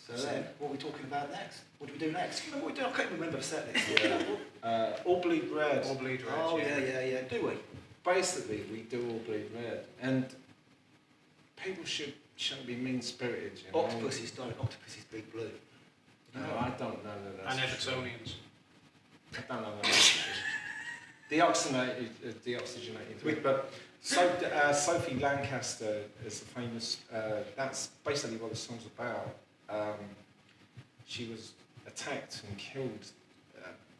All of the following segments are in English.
So then, what are we talking about next? What do we do next? Remember what we do? I can't remember the set list. All Bleed Red. All Bleed Red. Oh yeah. Do we? Basically, we do All Bleed Red, and people shouldn't be mean-spirited. You know? Octopuses don't. Octopuses big blue. No, I don't know that. And Evertonians. I don't know that. Deoxygenated. But Sophie Lancaster is the famous. That's basically what the song's about. She was attacked and killed.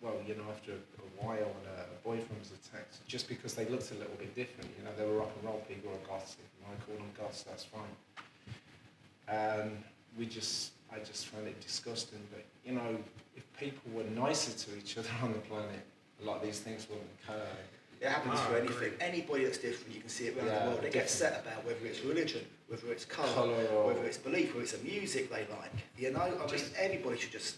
After a while, and her boyfriend was attacked just because they looked a little bit different. You know, they were rock and roll people or goths. If you want to call them goths, that's fine. And I just find it disgusting. But you know, if people were nicer to each other on the planet, a lot of these things wouldn't occur. It happens for anything. Anybody that's different, you can see it around the world. They get set about whether it's religion, whether it's colour, whether it's belief, whether it's a music they like. You know, I mean, everybody should just.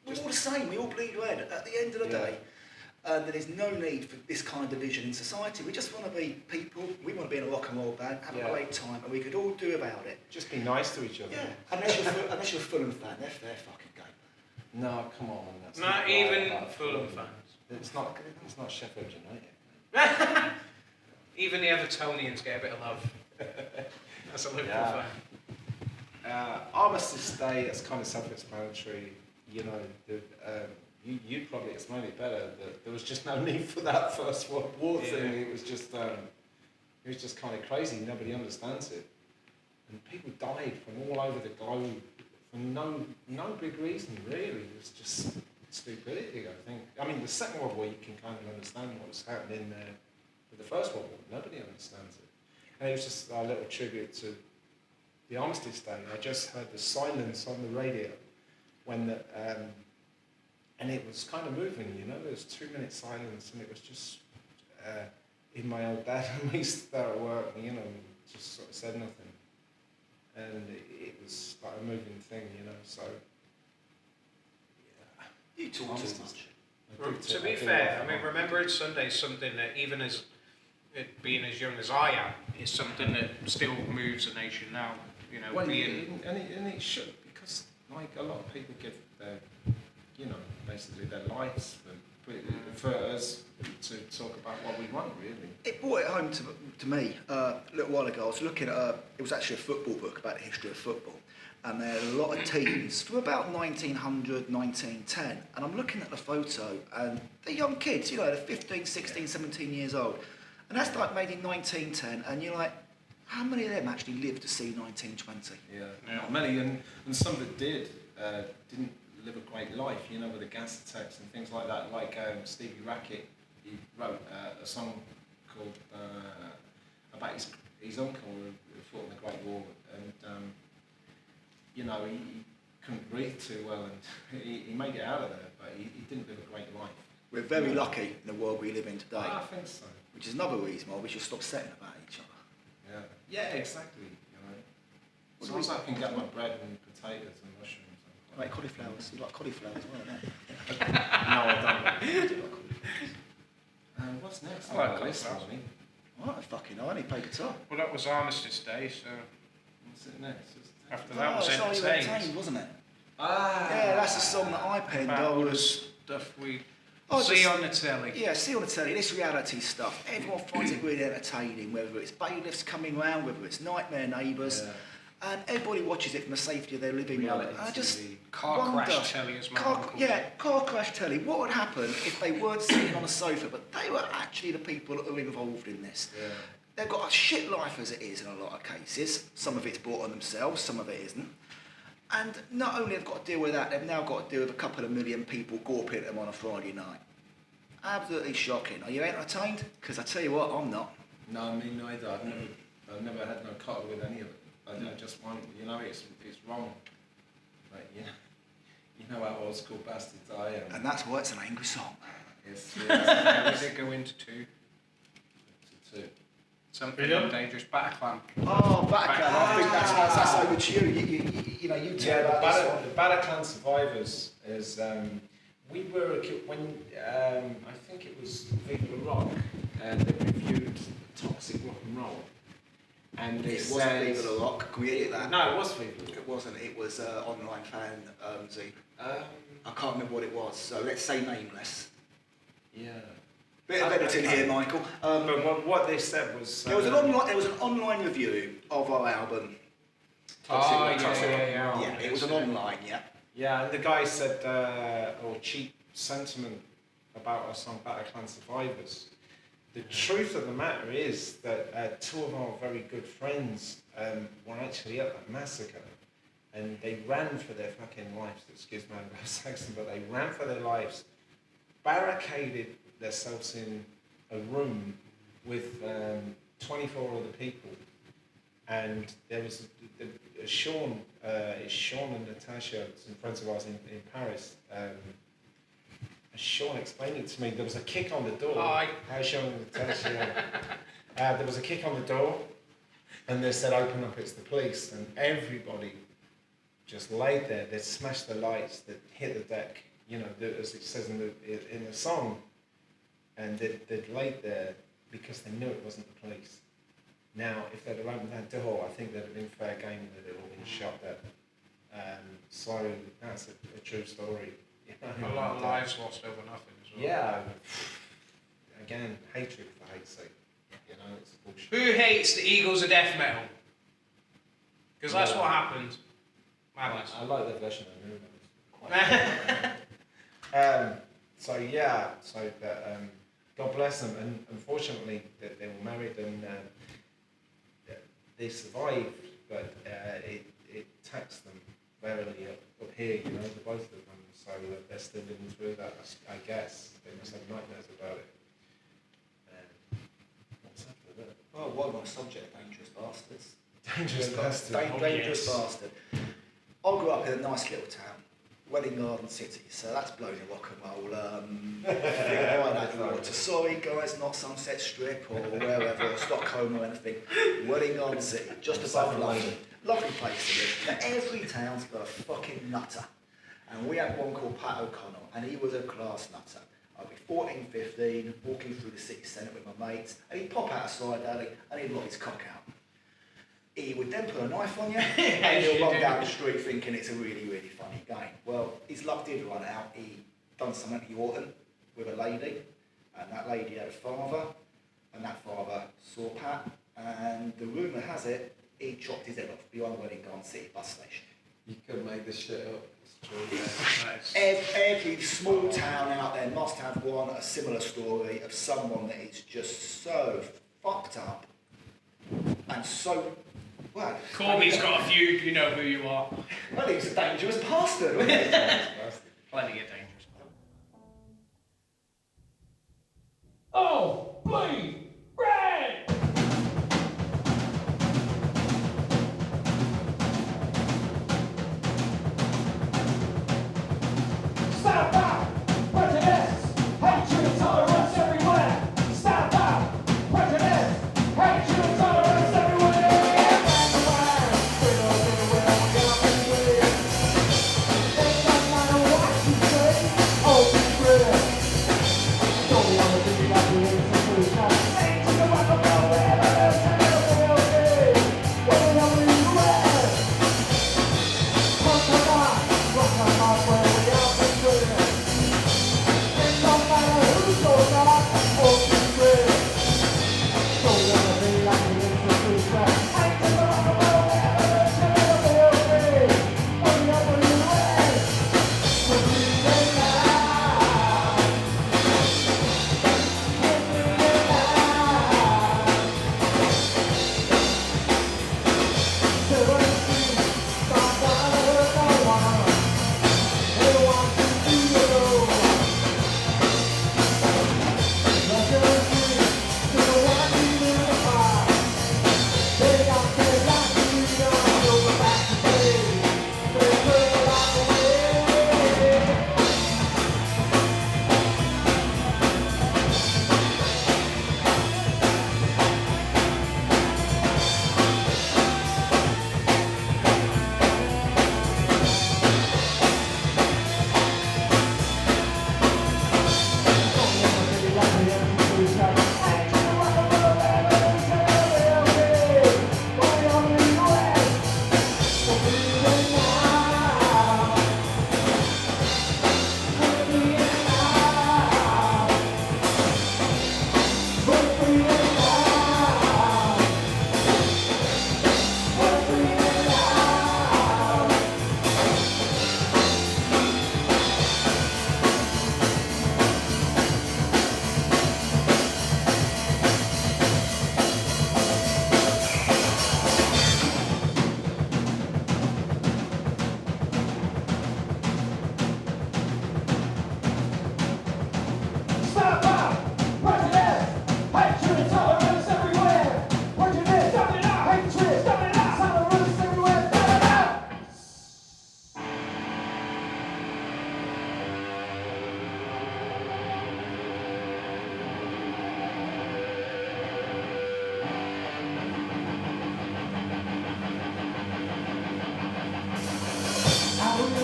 We're all the same. We all bleed red at the end of the day. There is no need for this kind of division in society. We just want to be people. We want to be in a rock and roll band, have a great time, and we could all do about it. Just be nice to each other. Yeah. Unless you're a Fulham fan, they're fucking gay. No, come on. That's not even Fulham fans. It's not Sheffield United. Even the Evertonians get a bit of love. That's a Liverpool fan. Armistice Day, it's kind of self-explanatory. You know, you'd probably explain it better. That there was just no need for that First World War thing. It was just kind of crazy. Nobody understands it, and people died from all over the globe for no big reason really. It was just stupidity, I think. I mean, the Second World War you can kind of understand what was happening there. But the First World War, nobody understands it. And it was just a little tribute to the Armistice Day. I just heard the silence on the radio when and it was kind of moving, you know. There was 2-minute silence, and it was just in my old dad and we there at work, you know, just sort of said nothing, and it was like a moving thing, you know. So you talk too much. To be fair, I mean, Remembrance Sunday is something that, even as it being as young as I am, is something that still moves a nation now. You know, and it should, because like a lot of people give their, you know, basically their lives for us to talk about what we want, really. It brought it home to me a little while ago. I was looking at it was actually a football book about the history of football, and there are a lot of teams from about 1900, 1910, and I'm looking at the photo, and they're young kids, you know, they're 15, 16, 17 years old, and that's like made in 1910, and you're like, how many of them actually lived to see 1920? Not many, and some that didn't live a great life, you know, with the gas attacks and things like that. Like Stevie Rackett, he wrote a song called about his uncle who fought in the Great War, and you know, he couldn't breathe too well, and he made it out of there, but he didn't live a great life. We're very lucky in the world we live in today. I think so. Which is another reason why we should stop setting about each other. Yeah, exactly. You know, as long as I can get my bread and potatoes and mushrooms. Like cauliflowers. You like cauliflowers, well, don't you? No, I don't. I do like cauliflowers. What's next? I like cauliflowers. I don't fucking know. I only play guitar. Well, that was Armistice Day, so. What's it next? After that was Entertained, wasn't it? Yeah, that's the song that I penned. All the stuff we see on the telly. Yeah, see on the telly. This reality stuff. Everyone finds it really entertaining, whether it's bailiffs coming round, whether it's nightmare neighbours. Yeah. And everybody watches it from the safety of their living room. I just car crash telly as well. Car crash telly. What would happen if they weren't sitting on a sofa, but they were actually the people that are involved in this? Yeah. They've got a shit life as it is in a lot of cases. Some of it's brought on themselves, some of it isn't. And not only have they got to deal with that, they've now got to deal with a couple of million people gawping at them on a Friday night. Absolutely shocking. Are you entertained? Because I tell you what, I'm not. No, me neither. I've never had no cuddle with any of it. I just want, you know, it's wrong. Like, you know how old school bastards I am. And that's why it's an angry song. Yes. Does it go into two? To two. Something dangerous. BATACLAN. Oh, BATACLAN. I think that's over to you. You know, you tell about this one. The BATACLAN survivors is we were when I think it was Viva La Rock, they reviewed Toxic Rock and Roll. And it wasn't Viva La Rock. Can we edit that? No, it was Viva. It wasn't. It was online fan zine. I can't remember what it was. So let's say nameless. Yeah. Bit of editing here, Michael. But what they said was there was an online review of our album. Yeah, it was an online, yeah. Yeah, and the guy said, cheap sentiment about us on BATACLAN Survivors. The truth of the matter is that two of our very good friends were actually at that massacre, and they ran for their fucking lives. Excuse my accent, but they ran for their lives, barricaded themselves in a room with 24 other people, and there was Sean and Natasha, some friends of ours in Paris. Sean explained it to me. There was a kick on the door. Hi. Hi, Sean and Natasha. There was a kick on the door, and they said, "Open up, it's the police." And everybody just laid there. They smashed the lights. They hit the deck. You know, as it says in the song. And they'd laid there because they knew it wasn't the police. Now, if they'd have opened that door, I think they'd have been fair game and they'd all been shot dead. So that's a true story. You know, a lot of lives lost over nothing as well. Yeah. Again, hatred for hate's sake. You know, it's bullshit. Who hates the Eagles of death metal? Because that's what happened. Madness. I like the version of the God bless them, and unfortunately they were married and they survived, but it taxed them verily up here, you know, the both of them. So they're still living through that. I guess they must have nightmares about it. What's up with it? Oh, one on subject, dangerous bastards. Dangerous bastard. Dangerous bastard. I grew up in a nice little town, Welling Garden City, so that's blown in rock and roll. Sorry guys, not Sunset Strip or wherever, or Stockholm or anything. Welling Garden City, just above London. Lovely place to live. Now, every town's got a fucking nutter. And we had one called Pat O'Connell, and he was a class nutter. I'd be 14, 15, walking through the city centre with my mates, and he'd pop out a side alley, and he'd lock his cock out. He would then put a knife on you, and he'll run down the street thinking it's a really, really funny game. Well, his luck did run out. He done something he oughtn't with a lady, and that lady had a father, and that father saw Pat, and the rumour has it, he chopped his head off behind Welling Garden City bus station. You could make this shit up. Every small town out there must have a similar story of someone that is just so fucked up and so, well... Corby's got a feud, you know who you are. Well, he was a dangerous bastard, wasn't he? Plenty of dangerous. Oh, bleed red! Stop out! Prejudice! Hatred and tolerance everywhere! Stop out! Prejudice! Hatred and tolerance everywhere! It doesn't matter what you say.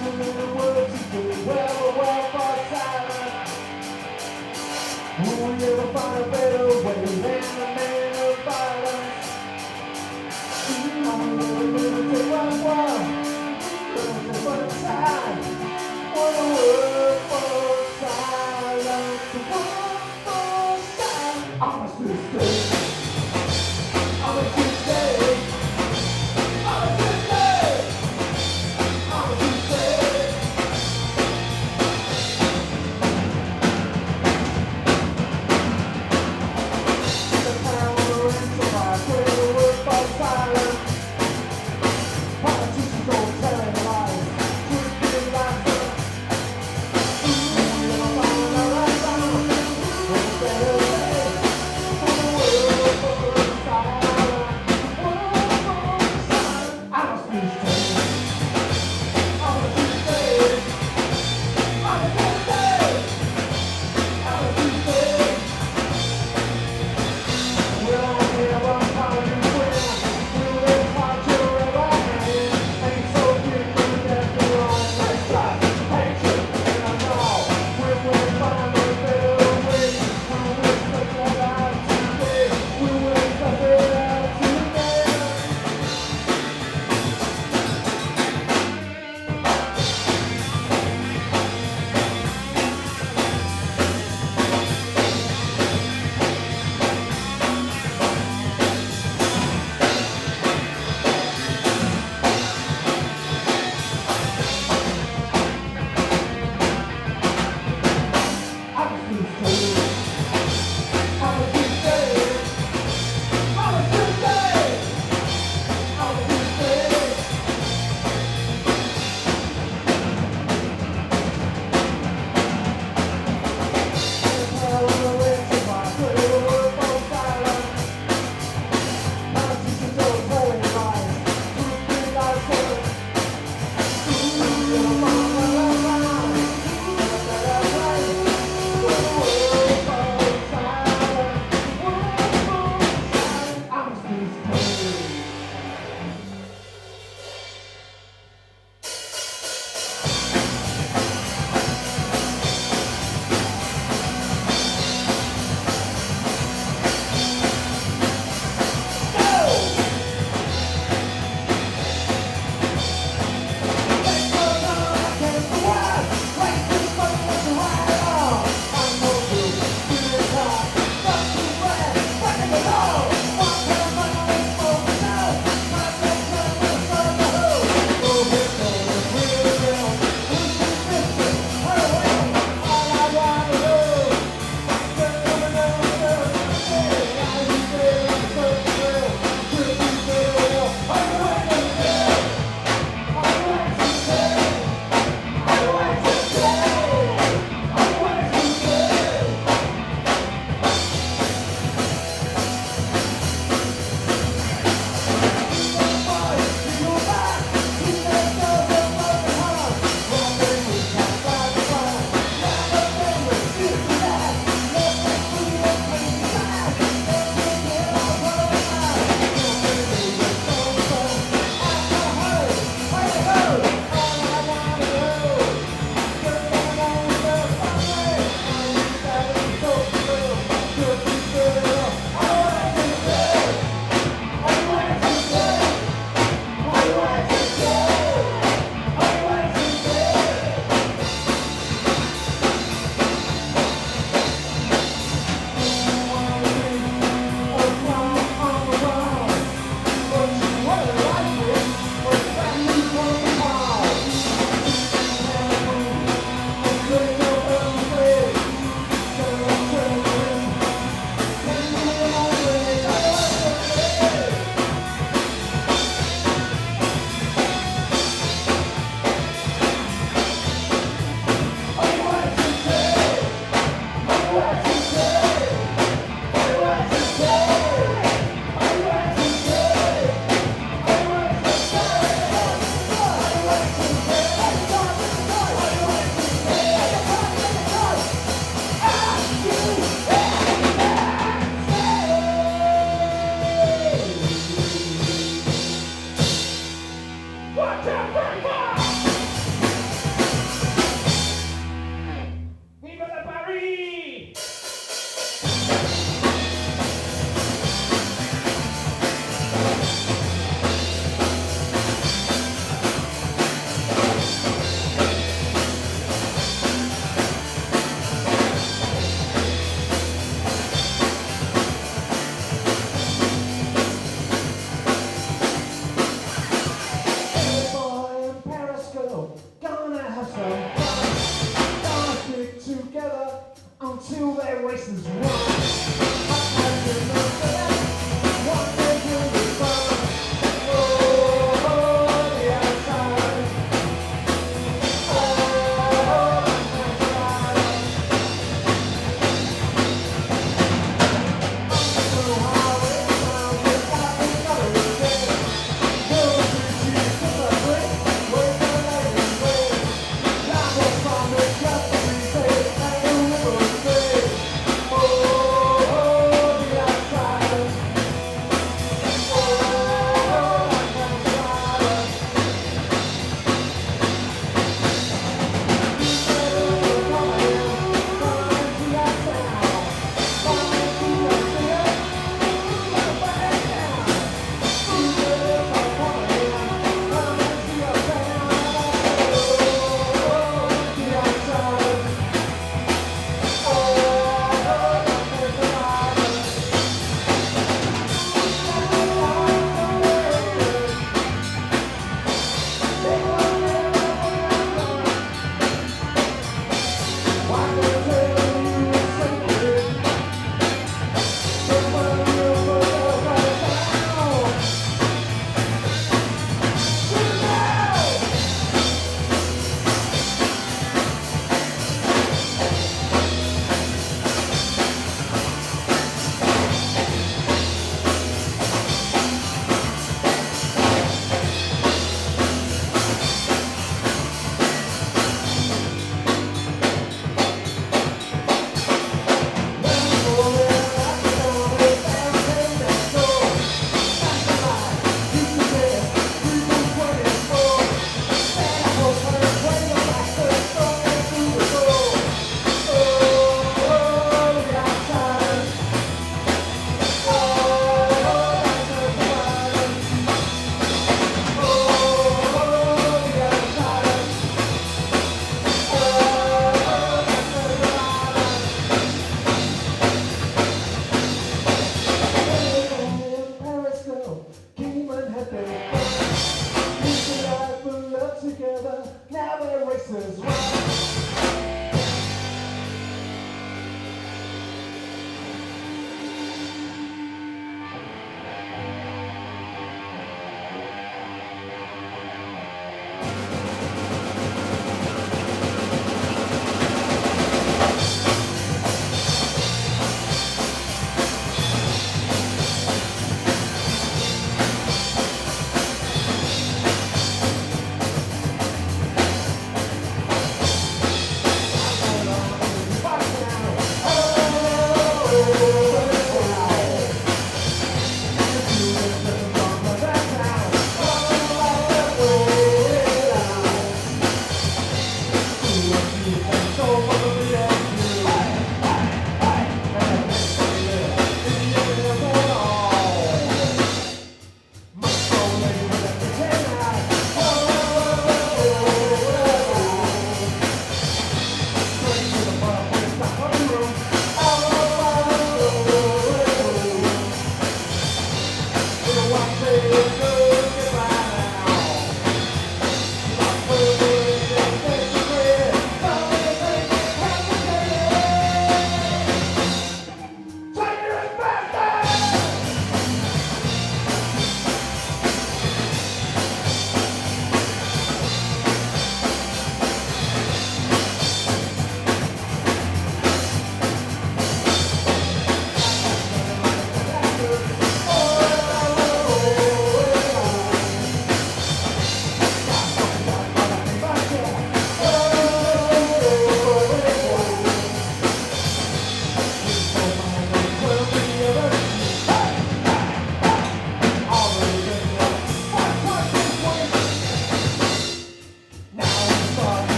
little words to do. Well, for silence. Will we ever find a better way than the man of violence? I'm gonna take one while. One time. One word for silence. One for silence. I'm a sister.